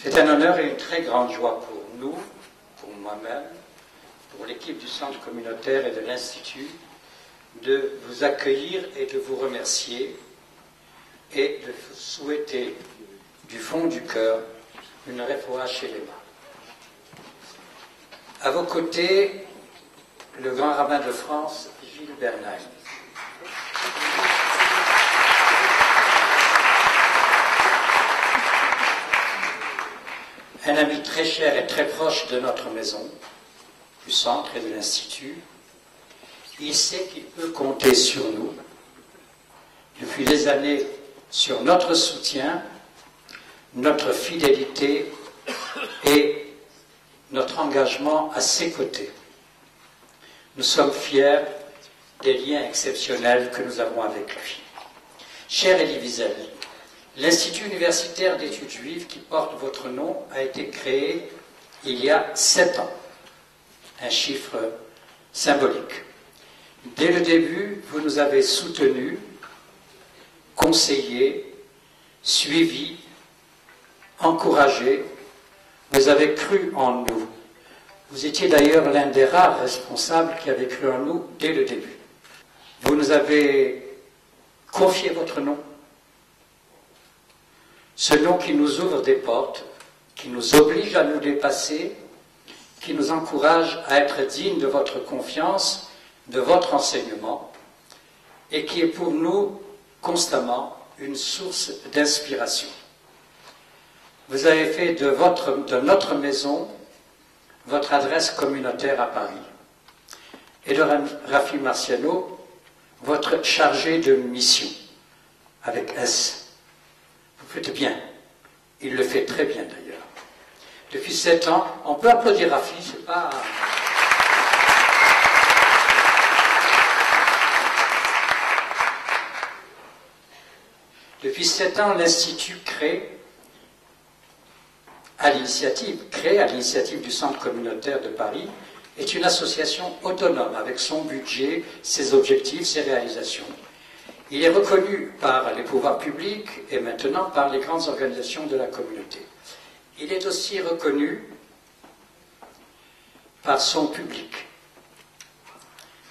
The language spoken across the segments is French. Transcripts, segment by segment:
C'est un honneur et une très grande joie pour nous, pour moi-même, pour l'équipe du Centre communautaire et de l'Institut, de vous accueillir et de vous remercier et de vous souhaiter du fond du cœur une réfoua shelema. À vos côtés, le grand rabbin de France, Gilles Bernheim. Un ami très cher et très proche de notre maison, du Centre et de l'Institut. Il sait qu'il peut compter sur nous, depuis des années, sur notre soutien, notre fidélité et notre engagement à ses côtés. Nous sommes fiers des liens exceptionnels que nous avons avec lui. Cher Elie Wiesel, l'Institut universitaire d'études juives qui porte votre nom a été créé il y a 7 ans, un chiffre symbolique. Dès le début, vous nous avez soutenus, conseillés, suivis, encouragés, vous avez cru en nous. Vous étiez d'ailleurs l'un des rares responsables qui avait cru en nous dès le début. Vous nous avez confié votre nom, ce nom qui nous ouvre des portes, qui nous oblige à nous dépasser, qui nous encourage à être dignes de votre confiance, de votre enseignement, et qui est pour nous constamment une source d'inspiration. Vous avez fait de notre maison votre adresse communautaire à Paris, et de Rafi Marciano, votre chargé de mission, avec S. Vous faites bien. Il le fait très bien d'ailleurs. Depuis 7 ans, on peut applaudir Rafi, c'est pas... Depuis 7 ans, l'Institut crée à l'initiative du Centre communautaire de Paris, est une association autonome avec son budget, ses objectifs, ses réalisations. Il est reconnu par les pouvoirs publics et maintenant par les grandes organisations de la communauté. Il est aussi reconnu par son public.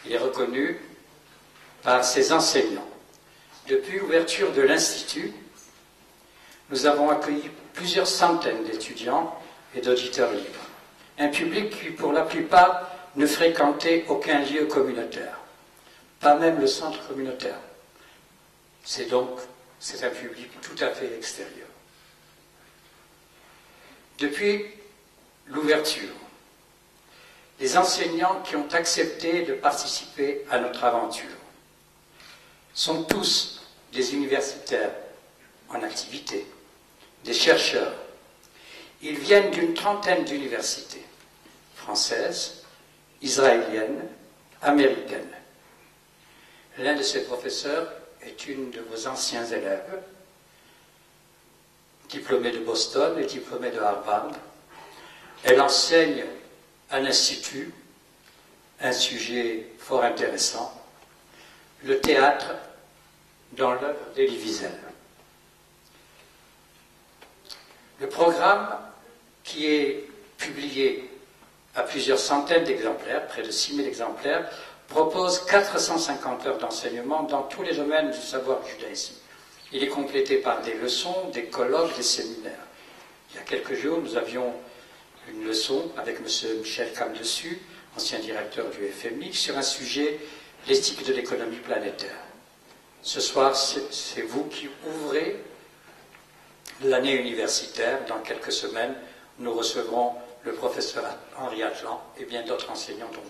Il est reconnu par ses enseignants. Depuis l'ouverture de l'Institut, nous avons accueilli plusieurs centaines d'étudiants et d'auditeurs libres. Un public qui, pour la plupart, ne fréquentait aucun lieu communautaire, pas même le centre communautaire. C'est un public tout à fait extérieur. Depuis l'ouverture, les enseignants qui ont accepté de participer à notre aventure sont tous des universitaires en activité, des chercheurs. Ils viennent d'une trentaine d'universités, françaises, israéliennes, américaines. L'un de ces professeurs est une de vos anciens élèves, diplômée de Boston et diplômée de Harvard. Elle enseigne à l'Institut un sujet fort intéressant, le théâtre dans l'œuvre d'Elie Wiesel. Le programme, qui est publié à plusieurs centaines d'exemplaires, près de 6000 exemplaires, propose 450 heures d'enseignement dans tous les domaines du savoir du judaïsme. Il est complété par des leçons, des colloques, des séminaires. Il y a quelques jours, nous avions une leçon avec M. Michel Camdessus, ancien directeur du FMI, sur un sujet, l'éthique de l'économie planétaire. Ce soir, c'est vous qui ouvrez l'année universitaire. Dans quelques semaines, nous recevrons le professeur Henri Atlan et bien d'autres enseignants dont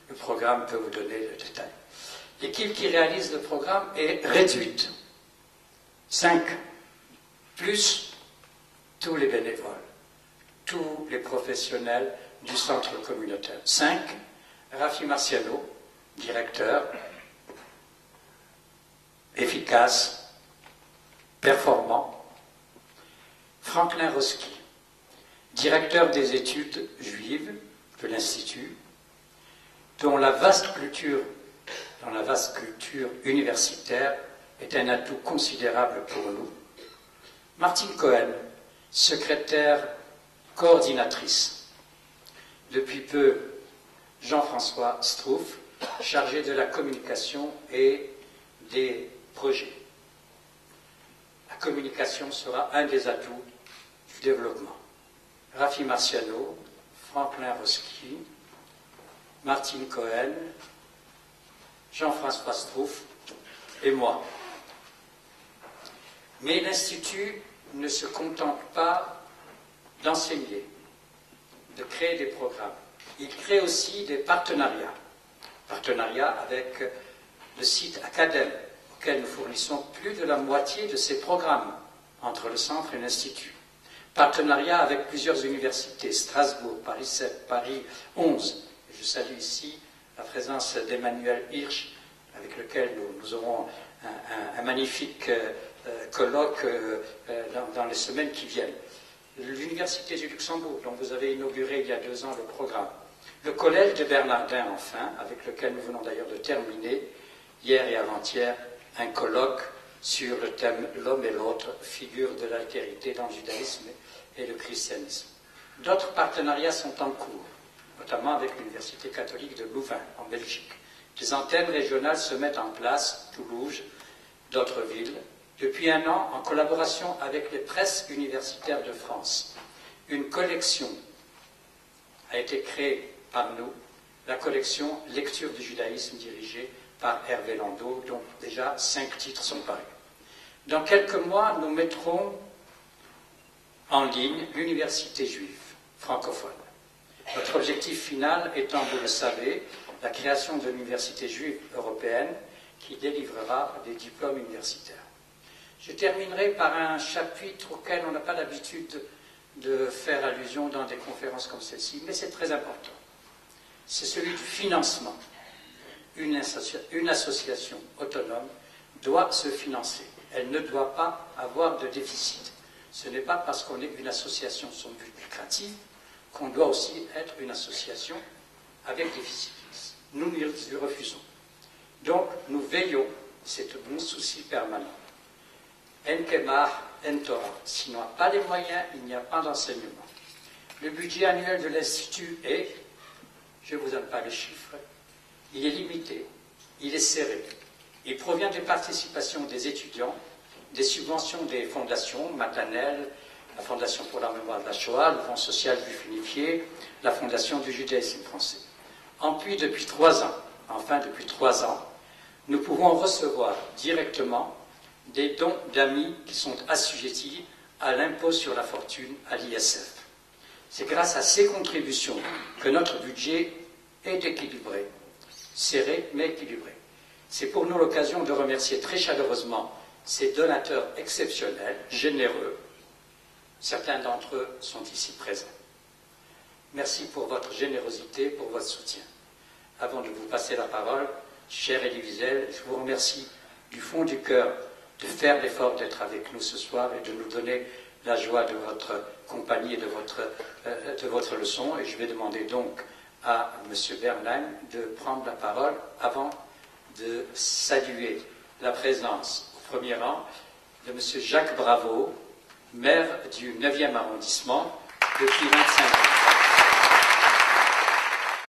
le programme peut vous donner le détail. L'équipe qui réalise le programme est réduite. 5, plus tous les bénévoles, tous les professionnels du centre communautaire. 5, Rafi Marciano, directeur, efficace, performant. Franklin Roski, directeur des études juives de l'Institut, dont la vaste culture universitaire est un atout considérable pour nous. Martine Cohen, secrétaire coordinatrice. Depuis peu, Jean-François Strouf, chargé de la communication et des projets. La communication sera un des atouts du développement. Rafi Marciano, Franklin Roski, Martine Cohen, Jean-François Strouf et moi. Mais l'Institut ne se contente pas d'enseigner, de créer des programmes. Il crée aussi des partenariats. Partenariats avec le site Academ, auquel nous fournissons plus de la moitié de ces programmes entre le centre et l'Institut. Partenariat avec plusieurs universités, Strasbourg, Paris 7, Paris 11. Et je salue ici la présence d'Emmanuel Hirsch, avec lequel nous aurons un magnifique colloque dans les semaines qui viennent. L'Université du Luxembourg, dont vous avez inauguré il y a 2 ans le programme. Le Collège de Bernardin, enfin, avec lequel nous venons d'ailleurs de terminer, hier et avant-hier, un colloque sur le thème « L'homme et l'autre, figure de l'altérité dans le judaïsme et le christianisme ». D'autres partenariats sont en cours, notamment avec l'Université catholique de Louvain, en Belgique. Des antennes régionales se mettent en place, Toulouse, d'autres villes, depuis 1 an en collaboration avec les presses universitaires de France. Une collection a été créée par nous, la collection Lecture du judaïsme dirigée par Hervé Landau, dont déjà 5 titres sont parus. Dans quelques mois, nous mettrons en ligne l'université juive francophone. Notre objectif final étant, vous le savez, la création de l'université juive européenne qui délivrera des diplômes universitaires. Je terminerai par un chapitre auquel on n'a pas l'habitude de faire allusion dans des conférences comme celle-ci, mais c'est très important. C'est celui du financement. Une association autonome doit se financer. Elle ne doit pas avoir de déficit. Ce n'est pas parce qu'on est une association sans but lucratif qu'on doit aussi être une association avec déficit. Nous lui refusons. Donc, nous veillons, c'est mon souci permanent. En Kemar, en Torah. S'il n'y a pas les moyens, il n'y a pas d'enseignement. Le budget annuel de l'Institut est, je ne vous donne pas les chiffres, il est limité, il est serré. Il provient des participations des étudiants, des subventions des fondations, Maternelle, la Fondation pour la mémoire de la Shoah, le Fonds social juif unifié, la Fondation du judaïsme français. Depuis 3 ans, nous pouvons recevoir directement des dons d'amis qui sont assujettis à l'impôt sur la fortune, à l'ISF. C'est grâce à ces contributions que notre budget est équilibré, serré mais équilibré. C'est pour nous l'occasion de remercier très chaleureusement ces donateurs exceptionnels, généreux. Certains d'entre eux sont ici présents. Merci pour votre générosité, pour votre soutien. Avant de vous passer la parole, chère Elie Wiesel, je vous remercie du fond du cœur de faire l'effort d'être avec nous ce soir et de nous donner la joie de votre compagnie et de votre leçon. Et je vais demander donc à M. Bernheim de prendre la parole avant de saluer la présence au premier rang de M. Jacques Bravo, maire du 9e arrondissement depuis 25 ans.